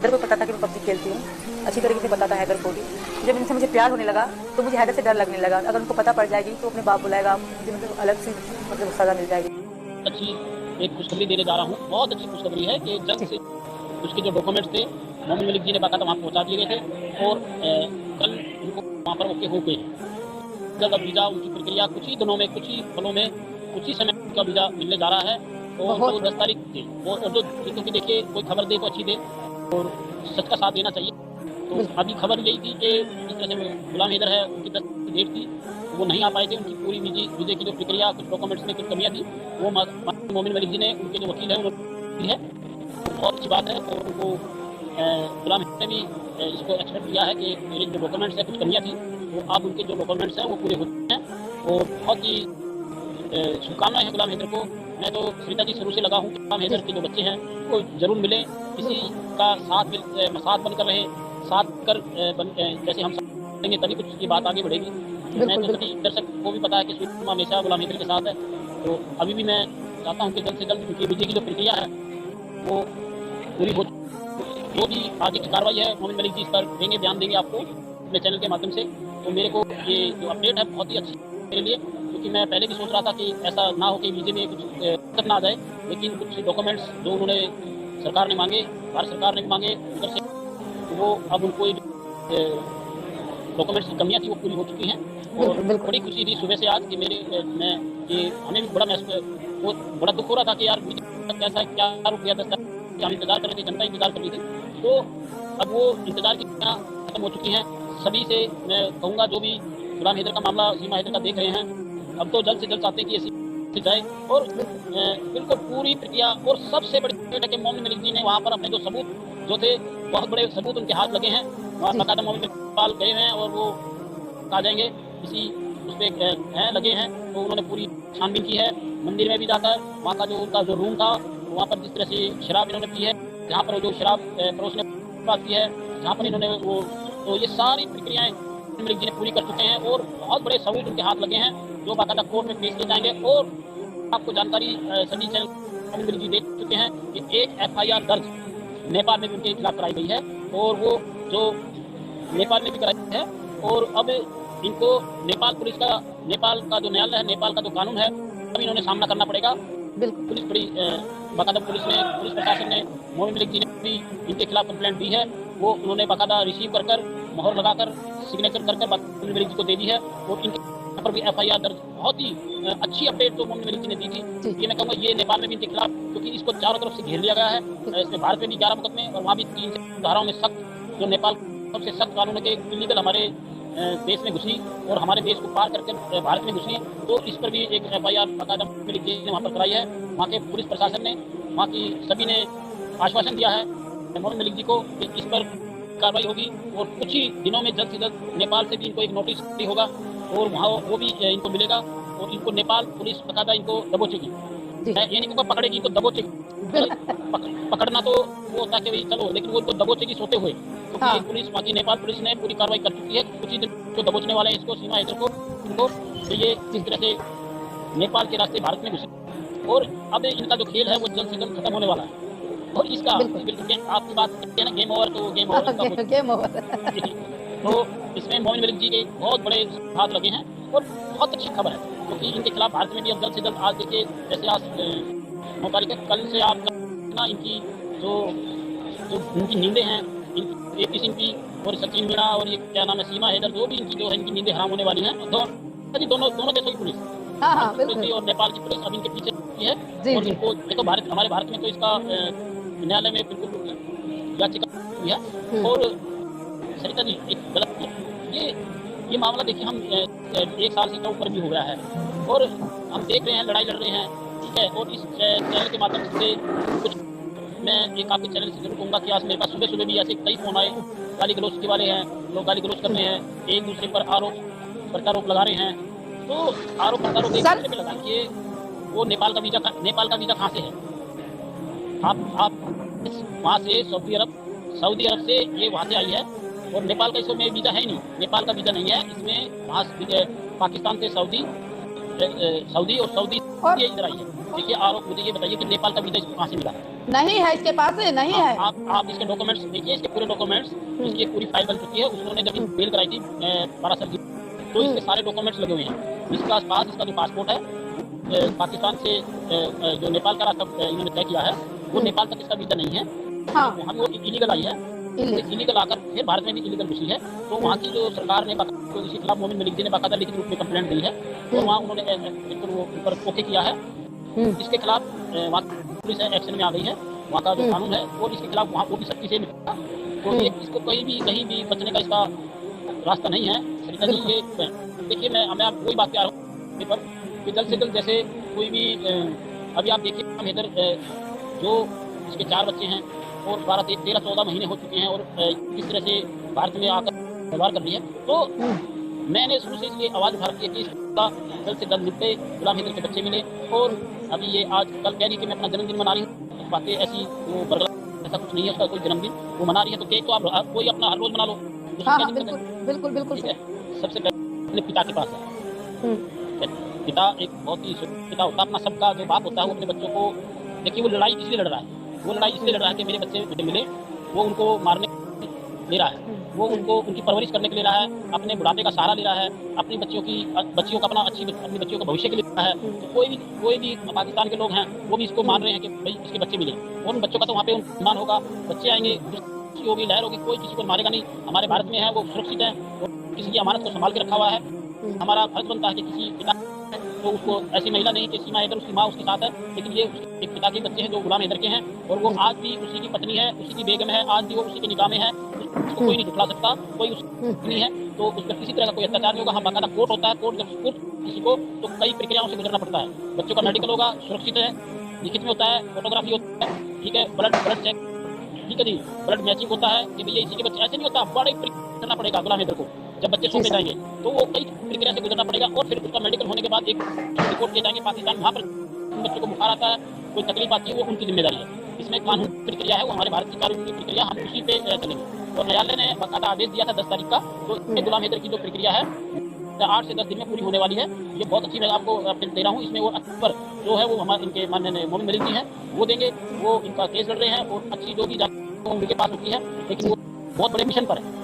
हैदर को पता था कि मैं पबजी खेलती हूँ, अच्छी तरीके से पता था हैदर को भी। जब इनसे मुझे प्यार होने लगा तो मुझे हैदर से डर लगने लगा। अगर उनको पता पड़ जाएगी तो अपने बाप बुलाएगा, मुझे मतलब अलग से मतलब सज़ा मिल जाएगी। अच्छी एक खुशखबरी देने जा रहा हूँ। बहुत अच्छी खुशखबरी है कि जल्द से उसके जो डॉक्यूमेंट्स थे मोमिन मलिक जी ने बाकायदा वहाँ पहुँचा दिए गए थे और कल उनको वहाँ पर ओके हो गए। जल्द अब वीज़ा उनकी प्रक्रिया कुछ ही दिनों में, कुछ ही पलों में, कुछ ही समय का वीज़ा मिलने जा रहा है। और जो 10 तारीख थी और जो, क्योंकि देखिए कोई खबर दे तो अच्छी दे और सच का साथ देना चाहिए। तो अभी खबर यही थी कि जिस तरह से गुलाम हैदर है, उनकी 10 की डेट थी, वो नहीं आ पाए थे। उनकी पूरी वीज़े की जो प्रक्रिया, कुछ डॉक्यूमेंट्स में कुछ कमियाँ थी, वो मोमिन मलिक जी ने, उनके जो वकील है उन्होंने है। बहुत अच्छी बात है। और उनको गुलाम हैदर ने भी इसको एक्सपेक्ट किया है कि मेरे जो डॉक्यूमेंट्स है कुछ कमियाँ थी, वो अब उनके जो डॉक्यूमेंट्स हैं वो पूरे हो चुके हैं। और बहुत ही शुभकामनाएं हैं गुलाम हैदर को। मैं तो सरिता जी शुरू से लगा हूँ कि गुलाम हैदर के जो बच्चे हैं वो जरूर मिले, किसी का साथ बनकर रहे, साथ कर जैसे हम देंगे तभी कुछ ये बात आगे बढ़ेगी। मैं तो सभी दर्शक को भी पता है कि स्वीट हमेशा गुलाम हैदर के साथ है। तो अभी भी मैं चाहता हूँ कि जल्द से जल्द उनकी वीज़े की जो प्रक्रिया है वो पूरी हो। जो भी आगे की कार्रवाई है मोमिन मलिक जी इस पर देंगे, बयान देंगे आपको अपने चैनल के माध्यम से। तो मेरे को ये जो अपडेट है बहुत ही अच्छी मेरे लिए, क्योंकि मैं पहले भी सोच रहा था कि ऐसा ना हो कि वीज़े में कुछ दिक्कत ना आ जाए। लेकिन कुछ डॉक्यूमेंट्स जो उन्होंने सरकार ने मांगे, भारत सरकार ने भी मांगे उधर से, वो अब उनको डॉक्यूमेंट्स की कमियाँ थी वो पूरी हो चुकी हैं। और बड़ी खुशी थी सुबह से आज कि मैं ये हमें भी बड़ा दुख हो रहा था कि यार कैसा क्या रुक गया 10 साल, हम इंतजार कर रहे थे, जनता इंतजार कर रही थी। तो अब वो इंतजार की खत्म हो चुकी हैं। सभी से मैं कहूँगा जो भी गुलाम हैदर का मामला, सीमा हैदर का देख रहे हैं, अब तो जल्द से जल्द चाहते हैं कि ऐसी जाए और बिल्कुल पूरी प्रक्रिया। और सबसे बड़ी बात है कि मोमिन मलिक जी ने वहाँ पर अपने जो सबूत जो थे, बहुत बड़े सबूत उनके हाथ लगे हैं। वहाँ बाकायदा मोमिन मलिक गए हैं और वो आ जाएंगे इसी उस पर हैं लगे हैं। तो उन्होंने पूरी छानबीन की है। मंदिर में भी जाकर वहाँ का जो उनका जो रूम था, वहाँ पर जिस तरह से शराब इन्होंने पी है, जहाँ पर जो शराब परोसने बात की है, जहाँ पर इन्होंने वो, तो ये सारी प्रक्रियाएँ मलिक जी ने पूरी कर चुके हैं और बहुत बड़े सबूत उनके हाथ लगे हैं जो बाकायदा कोर्ट में पेश किए जाएंगे। और आपको जानकारी सभी चैनल मलिक जी दे चुके हैं कि एक FIR दर्ज नेपाल में भी उनके खिलाफ कराई गई है और वो जो नेपाल में भी कराई है। और अब इनको नेपाल का जो न्यायालय है, नेपाल का जो कानून है, अब इन्होंने सामना करना पड़ेगा। बिल्कुल पुलिस बड़ी बाकायदा पुलिस प्रशासन ने मोमिन मलिक जी ने भी इनके खिलाफ कंप्लेंट दी है। वो उन्होंने बाकायदा रिसीव कर मोहर लगाकर सिग्नेचर कर मोमिन मलिक जी को दे दी है। और इनके पर भी FIR दर्ज, बहुत ही अच्छी अपडेट जो मोमिन मलिक जी ने दी थी। ये मैं कहूँगा ये नेपाल में भी इनके खिलाफ, क्योंकि इसको चारों तरफ से घेर लिया गया है। इसमें भारत में भी 11 मुकदमे और वहाँ भी 3 धाराओं में सख्त, जो नेपाल सबसे सख्त कानून है कि इलीगल हमारे देश में घुसी और हमारे देश को पार करके भारत में घुसी। तो इस पर भी एक FIR बाकायदा मलिक जी ने वहाँ पर कराई है। वहाँ के पुलिस प्रशासन ने, वहाँ की सभी ने आश्वासन दिया है मोमिन मलिक जी को कि इस पर कार्रवाई होगी और कुछ ही दिनों में जल्द से जल्द नेपाल से भी इनको एक नोटिस होगा और वहाँ वो भी इनको मिलेगा और इनको नेपाल पुलिस बाकायदा इनको दबोचेगी। मैं ये नहीं कहूँगा पकड़ेगी, इनको दबोचेगी। पकड़ना तो वो होता है कि भाई चलो, लेकिन वो इनको दबोचेगी सोते हुए, क्योंकि हाँ। पुलिस, बाकी नेपाल पुलिस ने पूरी कार्रवाई कर चुकी है। कुछ ही दिन जो दबोचने वाले हैं इसको, सीमा हैदर को, इनको, तो ये जिस तरह से नेपाल के रास्ते भारत में घुसे और अब इनका जो खेल है वो जल्द से जल्द खत्म होने वाला है। और इसका बिल्कुल आपकी बात है ना, गेम ओवर, तो गेम ओवर गेम ओवर तो इसमें मोमिन मलिक जी के बहुत बड़े हाथ लगे हैं और बहुत अच्छी खबर है, क्योंकि इनके खिलाफ भारत में भी अब जल्द से जल्द, आज देखिए जैसे आज 9 तारीख है, कल से आप ना इनकी जो इनकी नींदें हैं, AP सिंह की और सचिन मीणा और ये क्या नाम है, सीमा हैदर, जो भी इनकी जो है इनकी नींदें हराम होने वाली हैं। दोनों देशों की पुलिस, और नेपाल की पुलिस अब इनके पीछे है। और इनको देखो, हमारे भारत में तो इसका न्यायालय में बिल्कुल याचिका हुई है। और सरिता जी एक गलत ये मामला देखिए, हम 1 साल से ऊपर भी हो गया है और हम देख रहे हैं, लड़ाई लड़ रहे हैं, ठीक है। और इस चैनल के माध्यम से कुछ मैं एक आपके चैनल से जरूर कहूँगा कि आज मेरे पास सुबह भी ऐसे कई फोन आए, गाली गलौज के वाले हैं, लोग गाली गलौज कर रहे हैं, एक दूसरे पर प्रत्यारोप लगा रहे हैं। तो आरोप प्रत्यारोप एक दूसरे पर लगाइए। वो नेपाल का वीज़ा कहाँ से है? आप वहाँ से सऊदी अरब से ये वहाँ से आई है और नेपाल का इसमें वीज़ा है ही नहीं, नेपाल का वीज़ा नहीं है इसमें। वहाँ पाकिस्तान से सऊदी सऊदी और सऊदी और ये इधर आई है। देखिए आरोप, मुझे ये बताइए कि नेपाल का वीजा इसको कहाँ से मिला? नहीं है इसके पास, नहीं है। आप इसके डॉक्यूमेंट्स देखिए, इसके पूरे डॉक्यूमेंट्स, इसकी एक पूरी फाइल बन चुकी है। उन्होंने जब मेल कराई थी 12 साल की, तो इसके सारे डॉक्यूमेंट्स लगे हुए हैं। इसका पास, इसका जो पासपोर्ट है पाकिस्तान से जो नेपाल का रास्ता इन्होंने तय किया है, वो नेपाल तक इसका वीजा नहीं है। हाँ, वहाँ भी वो इलीगल आई है, इलीगल आकर फिर भारत में भी इलीगल घुसी है। तो वहाँ की जो सरकार ने तो इसके खिलाफ मोमिन मलिक जी ने बाकायदा लिखित रूप में कंप्लेंट दी है, और वहाँ उन्होंने बिल्कुल वो ऊपर ओके किया है। इसके खिलाफ वहाँ पुलिस एक्शन में आ गई है, वहाँ का जो कानून है, और इसके खिलाफ वहाँ वो भी सख्ती से निपटा। तो ये इसको कहीं भी बचने का इसका रास्ता नहीं है। सरिता जी, ये देखिए, मैं आप वही बात पे आ रहा हूँ पर कि जल्द से जल्द जैसे कोई भी अभी आप देखिए हम इधर जो इसके 4 बच्चे हैं और 12, 13, 14 महीने हो चुके हैं, और किस तरह से भारत में आकर व्यवहार कर रही है। तो मैंने शुरू से इसलिए आवाज़ उठा रखी है कि इसका जल्द से जल्द निपटे, गुलाम हैदर के बच्चे मिले। और अभी ये आज कल कह रही कि मैं अपना जन्मदिन मना रही हूँ, बातें ऐसी वो बरगला, ऐसा कुछ नहीं है उसका कोई जन्मदिन। वो मना रही है तो केक तो आप कोई अपना हर रोज़ मना लो, हाँ, हाँ, बिल्कुल बिल्कुल बिल्कुल। ठीक है। सबसे पहले पिता के पास है। पिता एक बहुत ही पिता होता है, अपना सबका जो बाप होता है, वो अपने बच्चों को, देखिए वो लड़ाई इसलिए लड़ रहा है, वो लड़ाई इसलिए लड़ रहा है कि मेरे बच्चे मिले, वो उनको मारने ले रहा है, वो उनको उनकी परवरिश करने के लिए रहा है, अपने बुढ़ापे का सहारा ले रहा है, अपनी बच्चियों का अपनी बच्चियों का भविष्य के लिए रहा है। तो कोई भी पाकिस्तान के लोग हैं वो भी इसको मान रहे हैं कि भाई इसके बच्चे मिले, और उन बच्चों का तो वहाँ पे मान होगा, बच्चे आएंगे, खुशी होगी, लहर होगी, कोई किसी को मारेगा नहीं। हमारे भारत में है, वो सुरक्षित है, और किसी की अमानत को संभाल के रखा हुआ है। हमारा फर्ज बनता है कि किसी पिता तो उसको, ऐसी महिला नहीं कि सीमा हैदर उसकी माँ उसके साथ है, लेकिन ये उसके एक पिता के बच्चे हैं जो गुलाम हैदर के हैं, और वो आज भी उसी की पत्नी है, उसी की बेगम है, आज भी वो उसी के निगाह में है। उसको कोई नहीं झुठला सकता, कोई उसकी नहीं है, तो उस पर किसी तरह का कोई अत्याचार नहीं होगा। हाँ, बाकायदा कोर्ट होता है, कोर्ट जब किसी को तो कई प्रक्रियाओं से गुजरना पड़ता है। बच्चों का मेडिकल होगा, सुरक्षित है, लिखित में होता है, फोटोग्राफी होता है, ठीक है, ब्लड चेक, ठीक है जी, ब्लड मैचिंग होता है कि भैया इसी के बच्चे, ऐसे नहीं होता, बड़े करना पड़ेगा गुलाम हैदर को। जब बच्चे सौंपे जाएंगे तो वो कई प्रक्रिया से गुजरना पड़ेगा, और फिर उसका मेडिकल होने के बाद एक रिपोर्ट किए जाएंगे पाकिस्तान। वहाँ पर बच्चों को बुखार आता है, कोई तकलीफ आती है, वो उनकी जिम्मेदारी है। इसमें कानून प्रक्रिया है, वो हमारे भारत की कानूनी प्रक्रिया, हम उसी पे चलेंगे। और न्यायालय ने बाकायदा आदेश दिया था 10 तारीख का, तो इसमें गुलाम हैदर की जो प्रक्रिया है 8 से 10 दिन में पूरी होने वाली है। ये बहुत अच्छी मैं आपको अपडेट दे रहा हूँ। इसमें वो अक्टूबर जो है वो हमारे इनके माननीय मोमिन मलिक जी हैं, वो देंगे, वो इनका केस लड़ रहे हैं, और अच्छी जो भी जानकारी उनके पास होती है, लेकिन वो बहुत बड़े मिशन पर है।